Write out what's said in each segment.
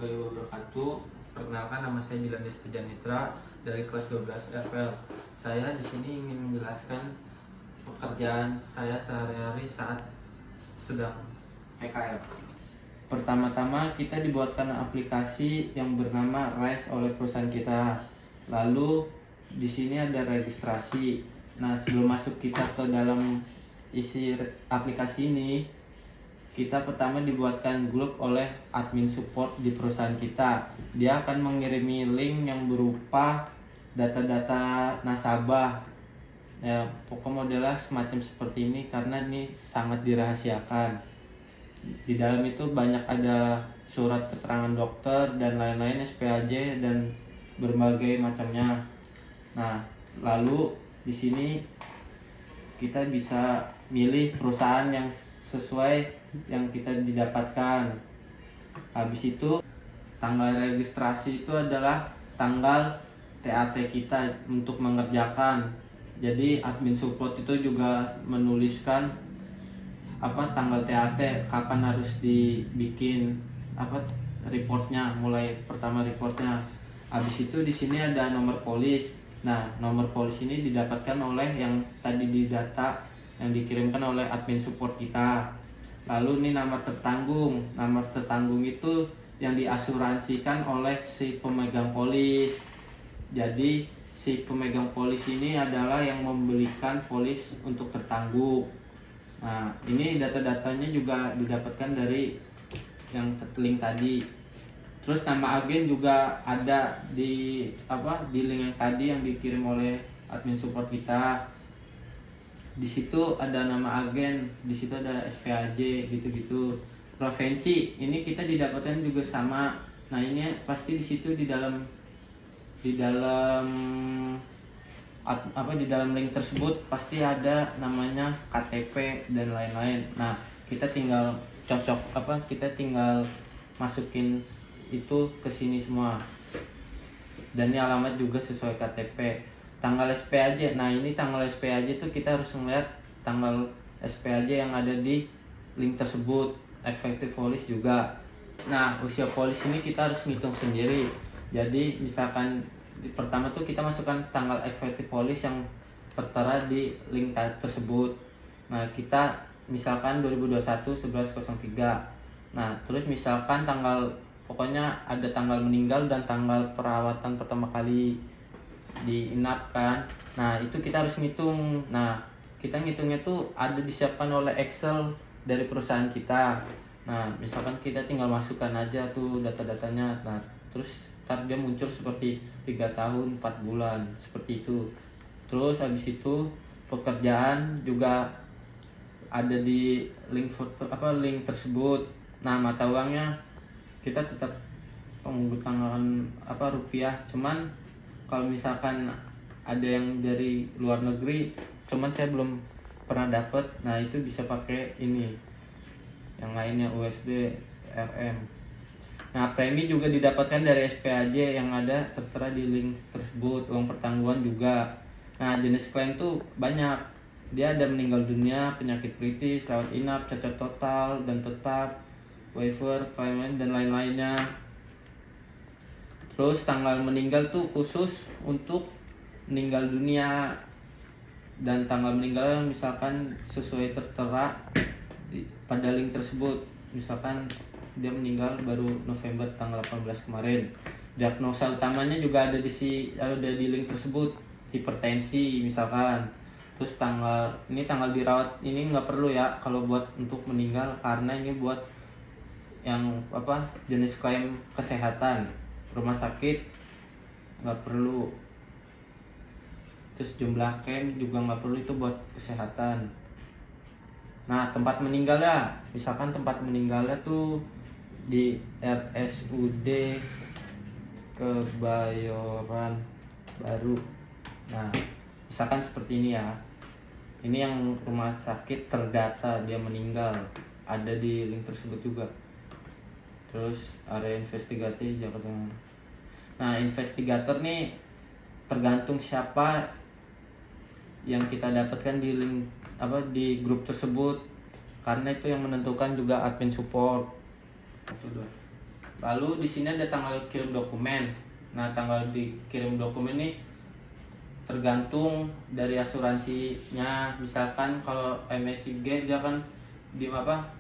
warahmatullahi wabarakatuh. Perkenalkan, nama saya Dilan Pujanitra dari kelas 12 FL. Saya di sini ingin menjelaskan pekerjaan saya sehari-hari saat sedang PKL. Pertama-tama kita dibuatkan aplikasi yang bernama RISE oleh perusahaan kita. Lalu di sini ada registrasi. Nah, sebelum masuk kita ke dalam isi aplikasi ini, kita pertama dibuatkan grup oleh admin support di perusahaan kita. Dia akan mengirimi link yang berupa data-data nasabah. Ya, pokok modelnya semacam seperti ini karena ini sangat dirahasiakan. Di dalam itu banyak ada surat keterangan dokter dan lain-lain, SPAJ dan berbagai macamnya. Nah, lalu di sini kita bisa milih perusahaan yang sesuai yang kita didapatkan. Habis itu tanggal registrasi itu adalah tanggal TAT kita untuk mengerjakan. Jadi admin support itu juga menuliskan tanggal TAT, kapan harus dibikin reportnya, mulai pertama reportnya. Habis itu di sini ada nomor polis. Nah, nomor polis ini didapatkan oleh yang tadi didata yang dikirimkan oleh admin support kita. Lalu ini nomor tertanggung. Nomor tertanggung itu yang diasuransikan oleh si pemegang polis. Jadi si pemegang polis ini adalah yang membelikan polis untuk tertanggung. Nah, ini data-datanya juga didapatkan dari yang link tadi. Terus nama agen juga ada di link yang tadi yang dikirim oleh admin support kita. Di situ ada nama agen, di situ ada SPAJ gitu-gitu. Provinsi ini kita didapatkan juga sama. Nah, ini pasti di situ di dalam di dalam link tersebut pasti ada namanya KTP dan lain-lain. Nah, kita tinggal kita tinggal masukin itu ke sini semua. Dan ini alamat juga sesuai KTP. Tanggal SPAJ. Nah, ini tanggal SPAJ itu kita harus melihat tanggal SPAJ yang ada di link tersebut. Efektif polis juga. Nah, usia polis ini kita harus ngitung sendiri. Jadi misalkan pertama tuh kita masukkan tanggal efektif polis yang tertera di link tersebut. Nah, kita misalkan 2021 1103. Nah, terus misalkan pokoknya ada tanggal meninggal dan tanggal perawatan pertama kali diinapkan. Nah, itu kita harus ngitung. Nah, kita ngitungnya tuh ada disiapkan oleh Excel dari perusahaan kita. Nah, misalkan kita tinggal masukkan aja tuh data-datanya. Nah, terus ntar dia muncul seperti 3 tahun 4 bulan seperti itu. Terus habis itu pekerjaan juga ada di link tersebut. Nah, mata uangnya kita tetap penggunaan rupiah. Cuman kalau misalkan ada yang dari luar negeri, cuman saya belum pernah dapat. Nah, itu bisa pakai ini. Yang lainnya USD, RM. Nah, premi juga didapatkan dari SPAJ yang ada tertera di link tersebut. Uang pertanggungan juga. Nah, jenis klaim tuh banyak. Dia ada meninggal dunia, penyakit kritis, rawat inap, cacat total dan tetap, waiver, klaim dan lain-lainnya. Terus tanggal meninggal tuh khusus untuk meninggal dunia, dan tanggal meninggal misalkan sesuai tertera pada link tersebut. Misalkan dia meninggal baru November tanggal 18 kemarin. Diagnosa utamanya juga ada di link tersebut. Hipertensi misalkan. Terus tanggal dirawat ini nggak perlu ya kalau buat untuk meninggal, karena ini buat yang jenis klaim kesehatan. Rumah sakit nggak perlu. Terus jumlah klaim juga nggak perlu, itu buat kesehatan. Nah, tempat meninggalnya, misalkan tempat meninggalnya tuh di RSUD Kebayoran Baru. Nah, misalkan seperti ini ya. Ini yang rumah sakit terdata dia meninggal, ada di link tersebut juga. Terus area investigatif Jakarta. Nah, investigator nih tergantung siapa yang kita dapatkan di link di grup tersebut, karena itu yang menentukan juga admin support. Lalu di sini ada tanggal kirim dokumen. Nah, tanggal dikirim dokumen ini tergantung dari asuransinya. Misalkan kalau MSIG dia kan di 14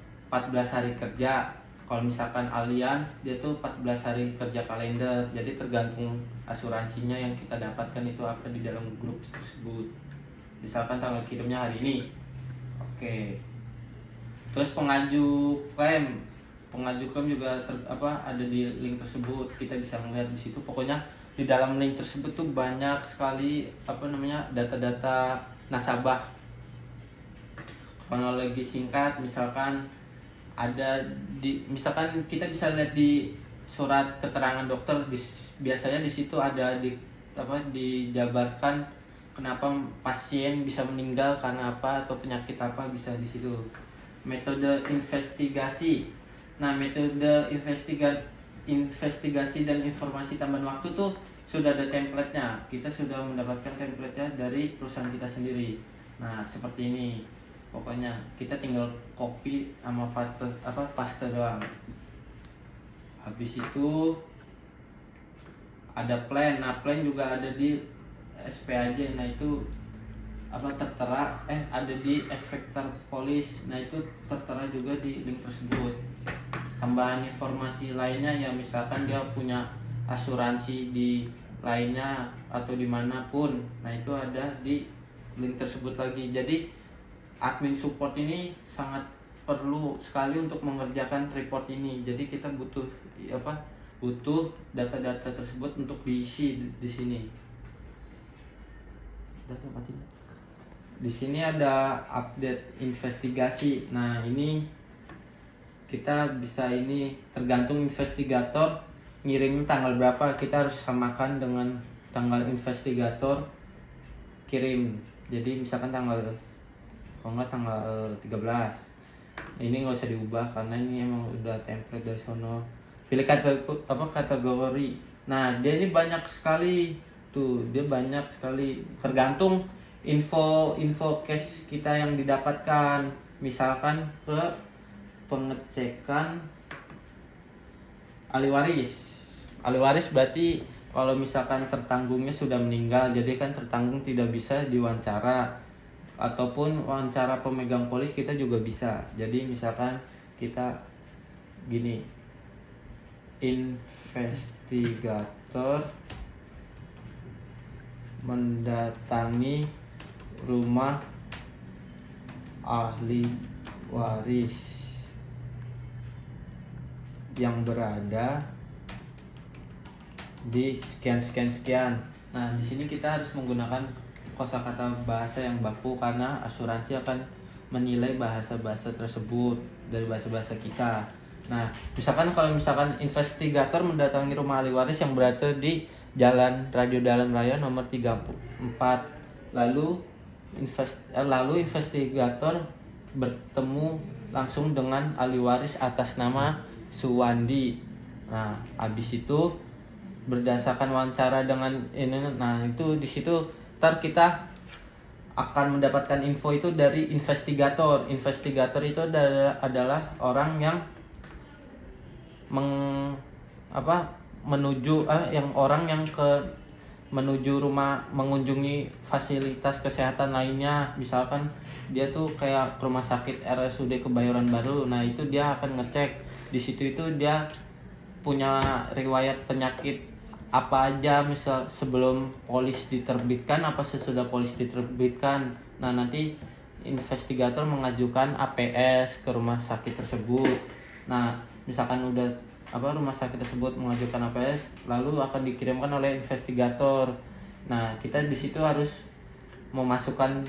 hari kerja. Kalau misalkan Allianz dia tuh 14 hari kerja kalender. Jadi tergantung asuransinya yang kita dapatkan itu apa di dalam grup tersebut. Misalkan tanggal kirimnya hari ini. Oke. Terus pengaju klaim juga ada di link tersebut. Kita bisa melihat di situ. Pokoknya di dalam link tersebut tuh banyak sekali data-data nasabah. Kronologi singkat misalkan misalkan kita bisa lihat di surat keterangan dokter biasanya di situ ada dijabarkan kenapa pasien bisa meninggal karena apa atau penyakit apa, bisa di situ. Metode investigasi. Nah, metode investigasi dan informasi tambahan waktu tuh sudah ada template-nya. Kita sudah mendapatkan template-nya dari perusahaan kita sendiri. Nah, seperti ini. Pokoknya kita tinggal copy sama paste doang. Habis itu ada plan. Nah, plan juga ada di SP aja. Nah, itu tertera ada di Efektor Polis. Nah, itu tertera juga di link tersebut. Tambahan informasi lainnya ya misalkan dia punya asuransi di lainnya atau dimanapun. Nah, itu ada di link tersebut lagi. Jadi admin support ini sangat perlu sekali untuk mengerjakan report ini. Jadi kita butuh data-data tersebut untuk diisi di sini. Di sini ada update investigasi. Nah, ini kita bisa tergantung investigator ngirim tanggal berapa, kita harus samakan dengan tanggal investigator kirim. Jadi misalkan tanggal 13. Ini nggak usah diubah karena ini emang udah template dari sono. Pilih kategori. Nah, dia ini banyak sekali tuh, dia banyak sekali tergantung info case kita yang didapatkan. Misalkan ke pengecekan ahli waris berarti kalau misalkan tertanggungnya sudah meninggal, jadi kan tertanggung tidak bisa diwawancara, ataupun wawancara pemegang polis kita juga bisa. Jadi misalkan kita gini, investigator mendatangi rumah ahli waris yang berada di sekian. Nah, di sini kita harus menggunakan kosakata bahasa yang baku karena asuransi akan menilai bahasa-bahasa tersebut dari bahasa-bahasa kita. Nah, kalau misalkan investigator mendatangi rumah ahli waris yang berada di Radio Dalam Raya nomor 34. Lalu investigator bertemu langsung dengan ahli waris atas nama Suwandi. Nah, habis itu berdasarkan wawancara dengan ini, nah itu di situ kita akan mendapatkan info itu dari investigator. Investigator itu adalah orang yang menuju rumah, mengunjungi fasilitas kesehatan lainnya. Misalkan dia tuh kayak ke rumah sakit RSUD Kebayoran Baru. Nah, itu dia akan ngecek di situ itu dia punya riwayat penyakit apa aja, misal sebelum polis diterbitkan apa sesudah polis diterbitkan. Nah, nanti investigator mengajukan APS ke rumah sakit tersebut. Nah, misalkan udah rumah sakit tersebut mengajukan APS, lalu akan dikirimkan oleh investigator. Nah, kita di situ harus memasukkan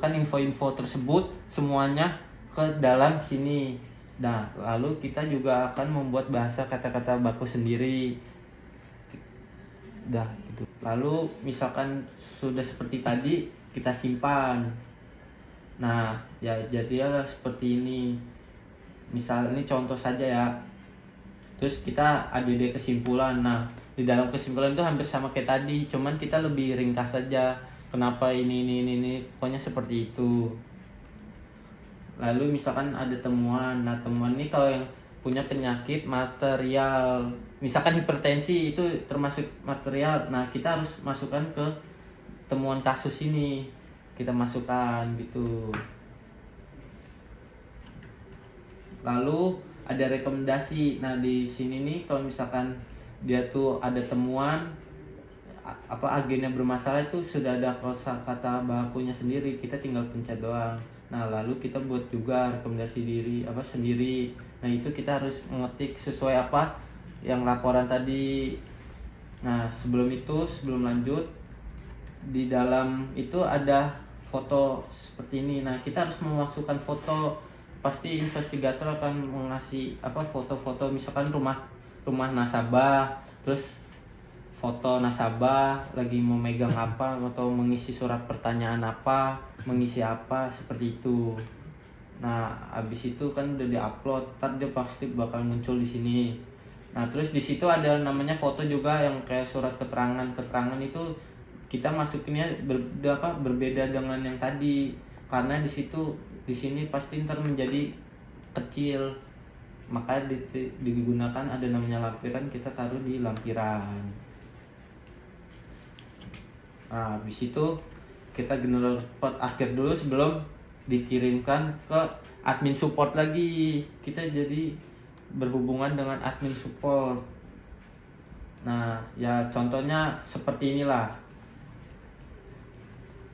info-info tersebut semuanya ke dalam sini. Nah, lalu kita juga akan membuat bahasa kata-kata baku sendiri. Gitu. Lalu misalkan sudah seperti tadi, kita simpan. Nah, ya jadilah seperti ini. Misal ini contoh saja ya. Terus kita ADD kesimpulan. Nah, di dalam kesimpulan itu hampir sama kayak tadi, cuman kita lebih ringkas saja. Kenapa ini, pokoknya seperti itu. Lalu misalkan ada temuan. Nah, temuan ini kalau yang punya penyakit material, misalkan hipertensi itu termasuk material. Nah kita harus masukkan ke temuan kasus ini, kita masukkan gitu. Lalu ada rekomendasi. Nah di sini nih kalau misalkan dia tuh ada temuan agennya bermasalah, itu sudah ada kata bakunya sendiri, kita tinggal pencet doang. Nah lalu kita buat juga rekomendasi diri sendiri. Nah itu kita harus mengetik sesuai apa yang laporan tadi. Nah sebelum lanjut, di dalam itu ada foto seperti ini. Nah kita harus memasukkan foto. Pasti investigator akan mengasih foto-foto, misalkan rumah nasabah, terus foto nasabah lagi memegang apa atau mengisi surat pertanyaan apa, mengisi apa seperti itu. Nah, habis itu kan udah diupload, ntar dia pasti bakal muncul di sini. Nah, terus di situ ada namanya foto juga yang kayak surat keterangan. Keterangan itu kita masukinnya berbeda dengan yang tadi, karena di sini pasti ntar menjadi kecil. Maka digunakan ada namanya lampiran, kita taruh di lampiran. Nah, habis itu kita general report akhir dulu sebelum dikirimkan ke admin support lagi. Kita jadi berhubungan dengan admin support. Nah, ya contohnya seperti inilah.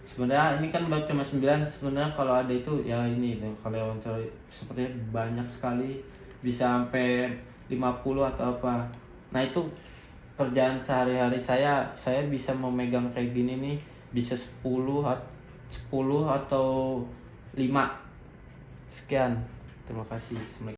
Sebenarnya ini kan baru cuma 9, sebenarnya kalau ada itu ya ini kalau wawancara sepertinya banyak sekali, bisa sampai 50 atau apa. Nah, itu kerjaan sehari-hari saya bisa memegang kayak gini nih, bisa 10 atau 5. Sekian, terima kasih.